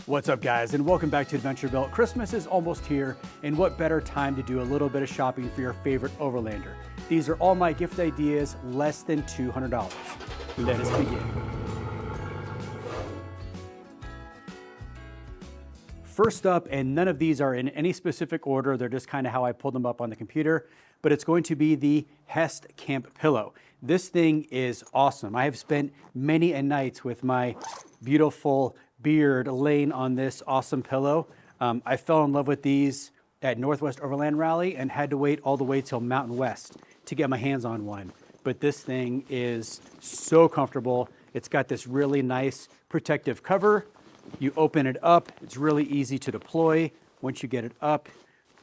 What's up, guys, and welcome back to Adventure Belt. Christmas is almost here, and what better time to do a little bit of shopping for your favorite Overlander. These are all my gift ideas, less than $200. Let us begin. First up, and none of these are in any specific order, they're just kind of how I pulled them up on the computer, but it's going to be the Hest Camp Pillow. This thing is awesome. I have spent many a nights with my beautiful beard laying on this awesome pillow. I fell in love with these at Northwest Overland Rally and had to wait all the way till Mountain West to get my hands on one. But this thing is so comfortable. It's got this really nice protective cover. You open it up, it's really easy to deploy. Once you get it up,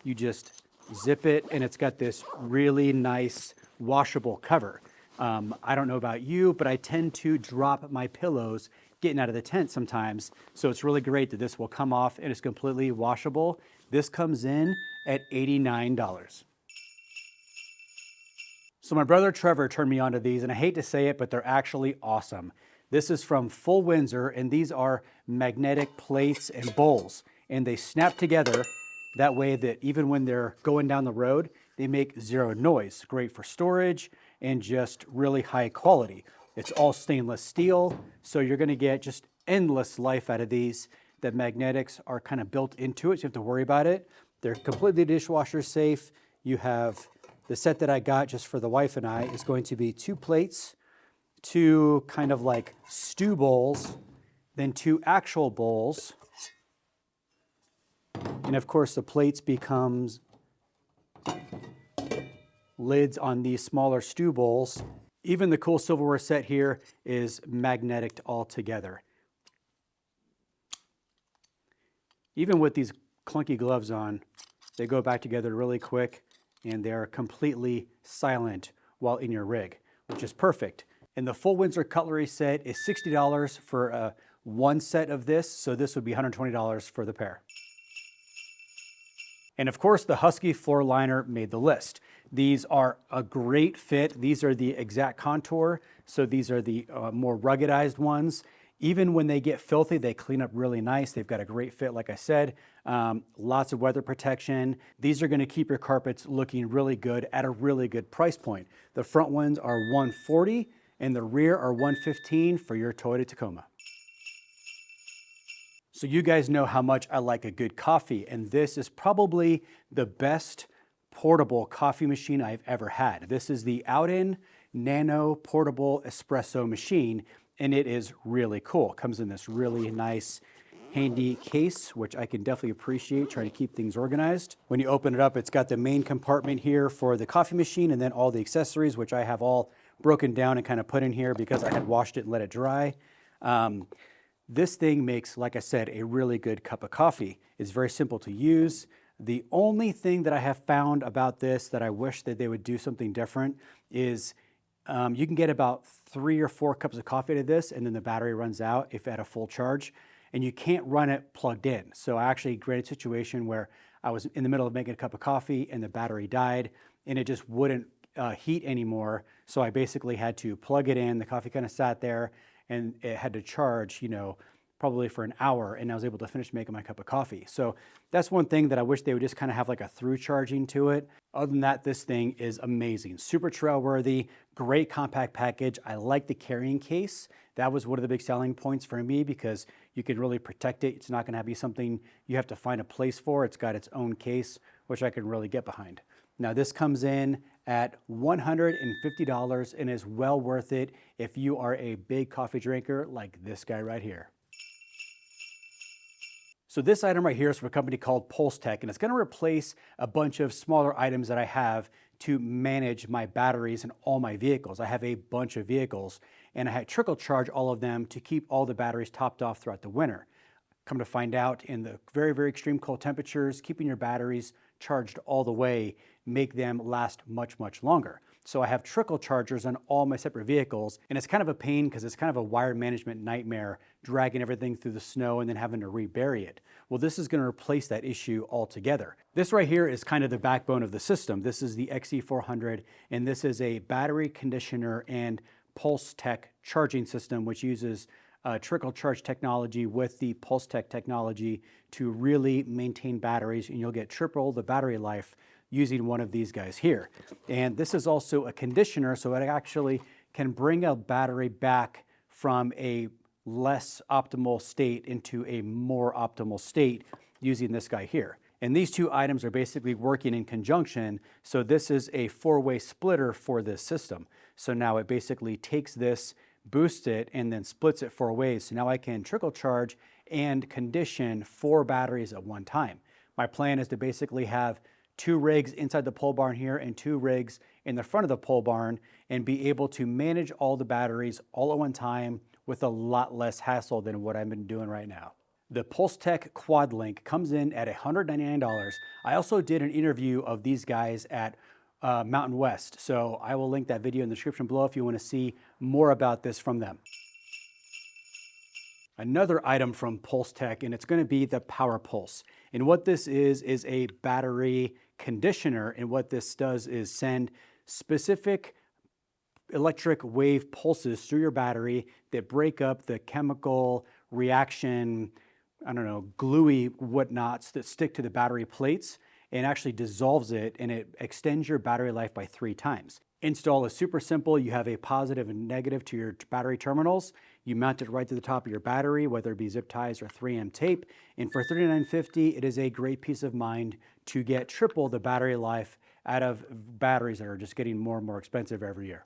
you just zip it, and it's got this really nice washable cover. I don't know about you, but I tend to drop my pillows getting out of the tent sometimes. So it's really great that this will come off and it's completely washable. This comes in at $89. So my brother Trevor turned me onto these, and I hate to say it, but they're actually awesome. This is from Full Windsor, and these are magnetic plates and bowls, and they snap together that way that even when they're going down the road, they make zero noise. Great for storage and just really high quality. It's all stainless steel, so you're gonna get just endless life out of these. The magnetics are kind of built into it, so you have to worry about it. They're completely dishwasher safe. You have the set that I got just for the wife and I is going to be 2 plates, 2 kind of like stew bowls, then 2 actual bowls. And of course the plates becomes lids on these smaller stew bowls. Even the cool silverware set here is magnetic altogether. Even with these clunky gloves on, they go back together really quick, and they're completely silent while in your rig, which is perfect. And the Full Windsor cutlery set is $60 for one set of this, so this would be $120 for the pair. And of course, the Husky floor liner made the list. These are a great fit. These are the exact contour, so these are the more ruggedized ones. Even when they get filthy, they clean up really nice. They've got a great fit, like I said. Lots of weather protection. These are gonna keep your carpets looking really good at a really good price point. The front ones are $140 and the rear are $115 for your Toyota Tacoma. So you guys know how much I like a good coffee, and this is probably the best portable coffee machine I've ever had. This is the Outin Nano Portable Espresso Machine, and it is really cool. It comes in this really nice, handy case, which I can definitely appreciate, trying to keep things organized. When you open it up, it's got the main compartment here for the coffee machine, and then all the accessories, which I have all broken down and kind of put in here because I had washed it and let it dry. This thing makes, like I said, a really good cup of coffee. It's very simple to use. The only thing that I have found about this that I wish that they would do something different is you can get about 3 or 4 cups of coffee out of this, and then the battery runs out if at a full charge, and you can't run it plugged in. So I actually created a situation where I was in the middle of making a cup of coffee and the battery died, and it just wouldn't heat anymore. So I basically had to plug it in. The coffee kind of sat there, and it had to charge, probably for an hour, and I was able to finish making my cup of coffee. So that's one thing that I wish they would just kind of have like a through charging to it. Other than that, this thing is amazing. Super trail worthy, great compact package. I like the carrying case. That was one of the big selling points for me because you can really protect it. It's not gonna be something you have to find a place for. It's got its own case, which I can really get behind. Now this comes in at $150 and is well worth it if you are a big coffee drinker like this guy right here. So this item right here is from a company called PulseTech, and it's gonna replace a bunch of smaller items that I have to manage my batteries in all my vehicles. I have a bunch of vehicles, and I had trickle charge all of them to keep all the batteries topped off throughout the winter. Come to find out, in the very, very extreme cold temperatures, keeping your batteries charged all the way make them last much, much longer. So I have trickle chargers on all my separate vehicles, and it's kind of a pain because it's kind of a wire management nightmare, dragging everything through the snow and then having to rebury it. Well, this is going to replace that issue altogether. This right here is kind of the backbone of the system. This is the XE400, and this is a battery conditioner and PulseTech charging system, which uses trickle charge technology with the PulseTech technology to really maintain batteries, and you'll get triple the battery life using one of these guys here. And this is also a conditioner, so it actually can bring a battery back from a less optimal state into a more optimal state using this guy here. And these two items are basically working in conjunction, so this is a four-way splitter for this system. So now it basically takes this, boosts it, and then splits it four ways. So now I can trickle charge and condition 4 batteries at one time. My plan is to basically have 2 rigs inside the pole barn here and 2 rigs in the front of the pole barn and be able to manage all the batteries all at one time with a lot less hassle than what I've been doing right now. The PulseTech Quad Link comes in at $199. I also did an interview of these guys at Mountain West, so I will link that video in the description below if you want to see more about this from them. Another item from PulseTech, and it's going to be the Power Pulse. And what this is a battery conditioner, and what this does is send specific electric wave pulses through your battery that break up the chemical reaction, I don't know, gluey whatnots that stick to the battery plates, and actually dissolves it, and it extends your battery life by 3 times. Install is super simple. You have a positive and negative to your battery terminals. You mount it right to the top of your battery, whether it be zip ties or 3M tape. And for $39.50, it is a great peace of mind to get triple the battery life out of batteries that are just getting more and more expensive every year.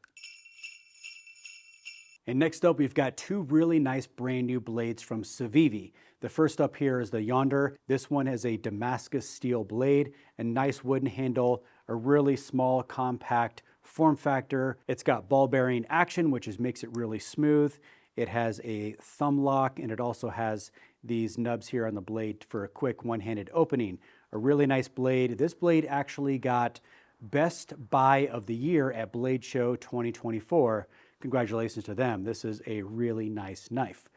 And next up, we've got 2 really nice brand new blades from Civivi. The first up here is the Yonder. This one has a Damascus steel blade, a nice wooden handle, a really small, compact form factor. It's got ball bearing action, which makes it really smooth. It has a thumb lock, and it also has these nubs here on the blade for a quick one-handed opening. A really nice blade. This blade actually got Best Buy of the Year at Blade Show 2024. Congratulations to them. This is a really nice knife.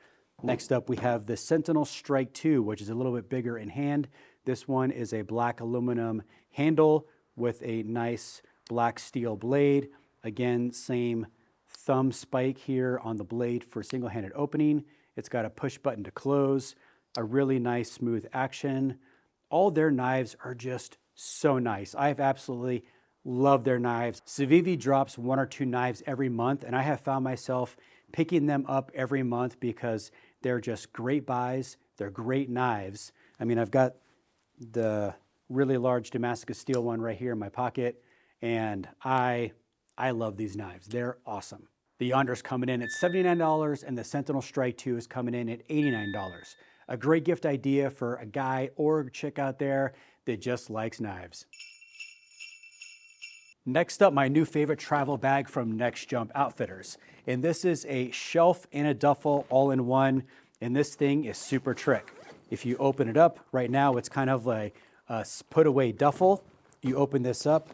Next up, we have the Sentinel Strike 2, which is a little bit bigger in hand. This one is a black aluminum handle with a nice black steel blade. Again, same thumb spike here on the blade for single-handed opening. It's got a push button to close, a really nice smooth action. All their knives are just so nice. I've absolutely loved their knives. Civivi drops 1 or 2 knives every month, and I have found myself picking them up every month because they're just great buys. They're great knives. I mean, I've got the really large Damascus steel one right here in my pocket, and I love these knives. They're awesome. The Yonder's coming in at $79, and the Sentinel Strike 2 is coming in at $89. A great gift idea for a guy or a chick out there that just likes knives. Next up, my new favorite travel bag from Next Jump Outfitters. And this is a shelf and a duffel all in one. And this thing is super trick. If you open it up right now, it's kind of like a put away duffel. You open this up,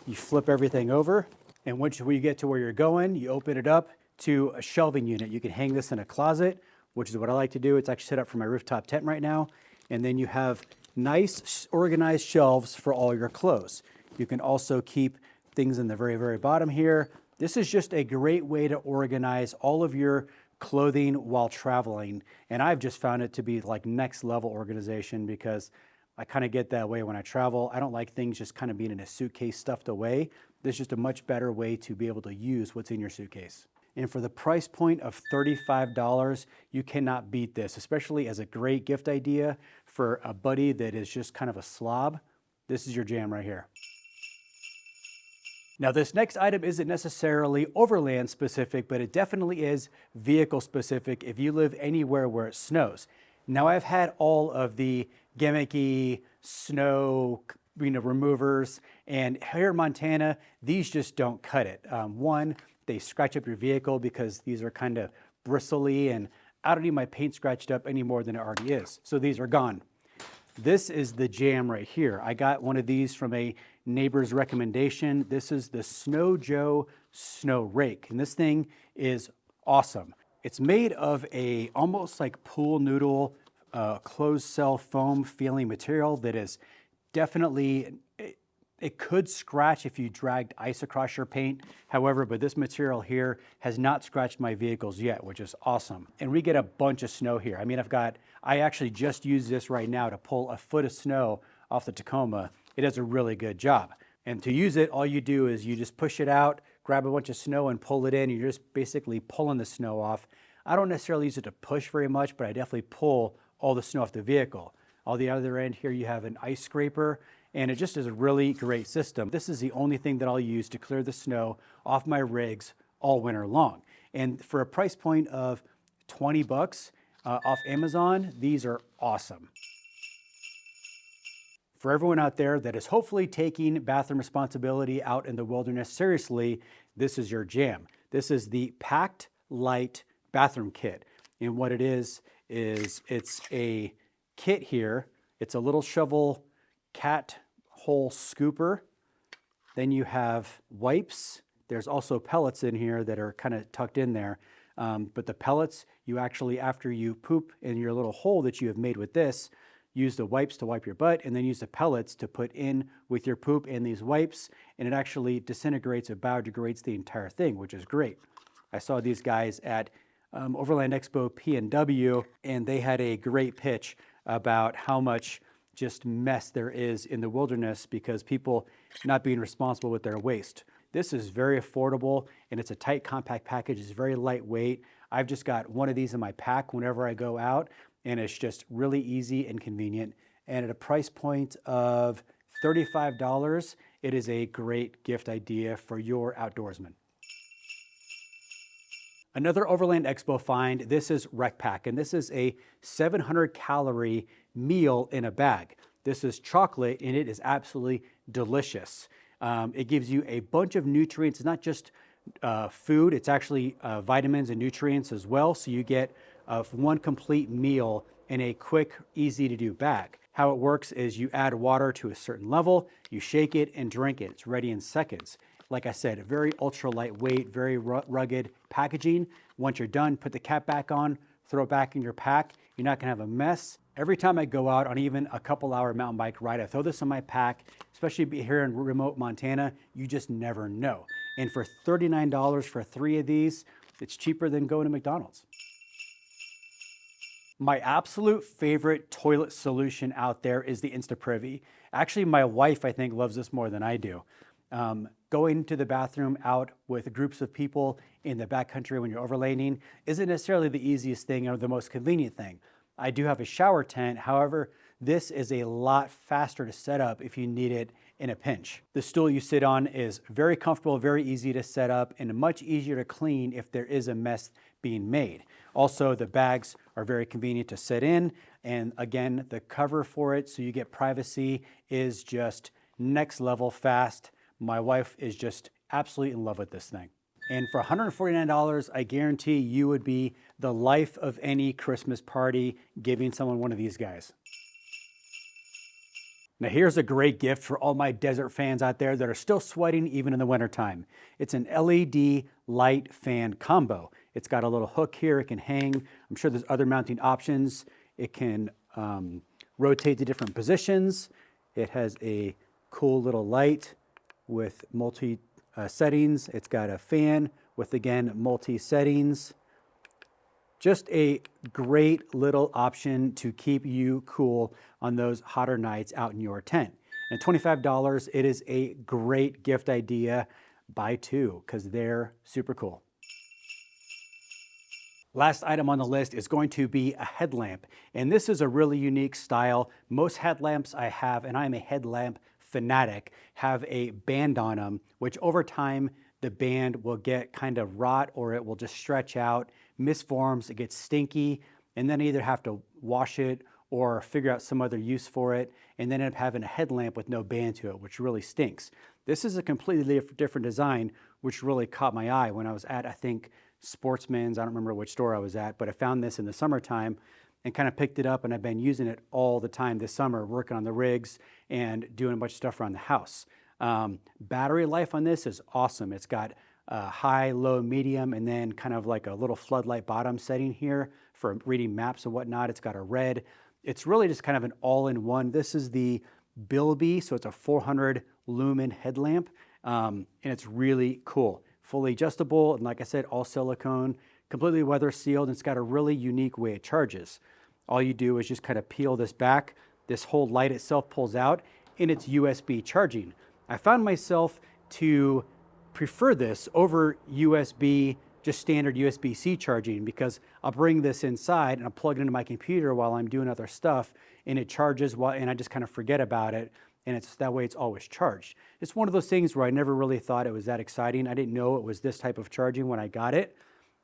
you flip everything over. And once you get to where you're going, you open it up to a shelving unit. You can hang this in a closet, which is what I like to do. It's actually set up for my rooftop tent right now. And then you have nice organized shelves for all your clothes. You can also keep things in the very, very bottom here. This is just a great way to organize all of your clothing while traveling. And I've just found it to be like next level organization because I kind of get that way when I travel. I don't like things just kind of being in a suitcase stuffed away. This is just a much better way to be able to use what's in your suitcase. And for the price point of $35, you cannot beat this, especially as a great gift idea for a buddy that is just kind of a slob. This is your jam right here. Now, this next item isn't necessarily overland specific, but it definitely is vehicle specific if you live anywhere where it snows. Now, I've had all of the gimmicky snow removers, and here in Montana, these just don't cut it. One, they scratch up your vehicle because these are kind of bristly, and I don't need my paint scratched up any more than it already is. So these are gone. This is the jam right here. I got one of these from a neighbor's recommendation. This is the SnowJoe Snow Rake, and this thing is awesome. It's made of a almost like pool noodle, closed cell foam feeling material that is definitely It could scratch if you dragged ice across your paint, however, but this material here has not scratched my vehicles yet, which is awesome. And we get a bunch of snow here. I mean, I actually just used this right now to pull a foot of snow off the Tacoma. It does a really good job. And to use it, all you do is you just push it out, grab a bunch of snow and pull it in. You're just basically pulling the snow off. I don't necessarily use it to push very much, but I definitely pull all the snow off the vehicle. On the other end here, you have an ice scraper, and it just is a really great system. This is the only thing that I'll use to clear the snow off my rigs all winter long. And for a price point of 20 bucks off Amazon, these are awesome. For everyone out there that is hopefully taking bathroom responsibility out in the wilderness seriously, this is your jam. This is the Pact Light Bathroom Kit. And what it is it's a kit here. It's a little shovel cat hole scooper. Then you have wipes. There's also pellets in here that are kind of tucked in there. But the pellets, you actually, after you poop in your little hole that you have made with this, use the wipes to wipe your butt, and then use the pellets to put in with your poop in these wipes, and it actually disintegrates or biodegrades the entire thing, which is great. I saw these guys at Overland Expo P&W, and they had a great pitch about how much just mess there is in the wilderness because people not being responsible with their waste. This is very affordable, and it's a tight, compact package. It's very lightweight. I've just got one of these in my pack whenever I go out, and it's just really easy and convenient. And at a price point of $35, it is a great gift idea for your outdoorsman. Another Overland Expo find, this is RecPak, and this is a 700 calorie meal in a bag. This is chocolate, and it is absolutely delicious. It gives you a bunch of nutrients. It's not just food, it's actually vitamins and nutrients as well. So you get one complete meal in a quick, easy to do bag. How it works is you add water to a certain level, you shake it and drink it. It's ready in seconds. Like I said, very ultra lightweight, very rugged packaging. Once you're done, put the cap back on, throw it back in your pack. You're not gonna have a mess. Every time I go out on even a couple-hour mountain bike ride, I throw this in my pack, especially here in remote Montana. You just never know. And for $39 for 3 of these, it's cheaper than going to McDonald's. My absolute favorite toilet solution out there is the InstaPrivy. Actually, my wife, I think, loves this more than I do. Going to the bathroom out with groups of people in the backcountry when you're overlanding isn't necessarily the easiest thing or the most convenient thing. I do have a shower tent. However, this is a lot faster to set up if you need it in a pinch. The stool you sit on is very comfortable, very easy to set up, and much easier to clean if there is a mess being made. Also, the bags are very convenient to sit in, and again, the cover for it so you get privacy is just next level fast. My wife is just absolutely in love with this thing. And for $149, I guarantee you would be the life of any Christmas party giving someone one of these guys. Now here's a great gift for all my desert fans out there that are still sweating even in the wintertime. It's an LED light fan combo. It's got a little hook here, it can hang. I'm sure there's other mounting options. It can rotate to different positions. It has a cool little light with multi settings. It's got a fan with, again, multi settings. Just a great little option to keep you cool on those hotter nights out in your tent. And at $25, it is a great gift idea. Buy 2 because they're super cool. Last item on the list is going to be a headlamp. And this is a really unique style. Most headlamps I have, and I'm a headlamp fanatic, have a band on them, which over time the band will get kind of rot or it will just stretch out, misforms, it gets stinky, and then I either have to wash it or figure out some other use for it, and then end up having a headlamp with no band to it, which really stinks. This is a completely different design, which really caught my eye when I was at, I think, Sportsman's, I don't remember which store I was at, but I found this in the summertime and kind of picked it up, and I've been using it all the time this summer, working on the rigs and doing a bunch of stuff around the house. Battery life on this is awesome. It's got high, low, medium, and then kind of like a little floodlight bottom setting here for reading maps and whatnot. It's got a red. It's really just kind of an all-in-one. This is the Bilby, so it's a 400 lumen headlamp, and it's really cool. Fully adjustable, and like I said, all silicone, completely weather sealed, and it's got a really unique way it charges. All you do is just kind of peel this back. This whole light itself pulls out, and it's USB charging. I found myself to prefer this over USB, just standard USB-C charging, because I'll bring this inside and I'll plug it into my computer while I'm doing other stuff, and it charges and I just kind of forget about it, and it's that way it's always charged. It's one of those things where I never really thought it was that exciting. I didn't know it was this type of charging when I got it,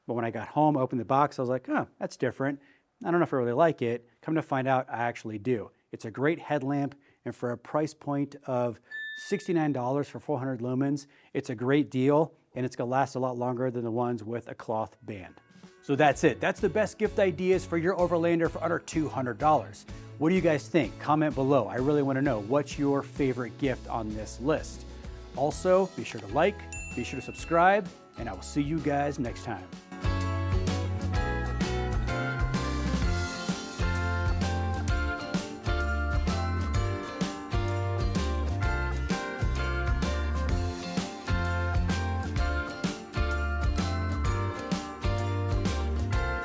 but when I got home, I opened the box, I was like, oh, that's different. I don't know if I really like it. Come to find out, I actually do. It's a great headlamp, and for a price point of $69 for 400 lumens, it's a great deal, and it's gonna last a lot longer than the ones with a cloth band. So that's it. That's the best gift ideas for your Overlander for under $200. What do you guys think? Comment below. I really wanna know what's your favorite gift on this list. Also, be sure to like, be sure to subscribe, and I will see you guys next time.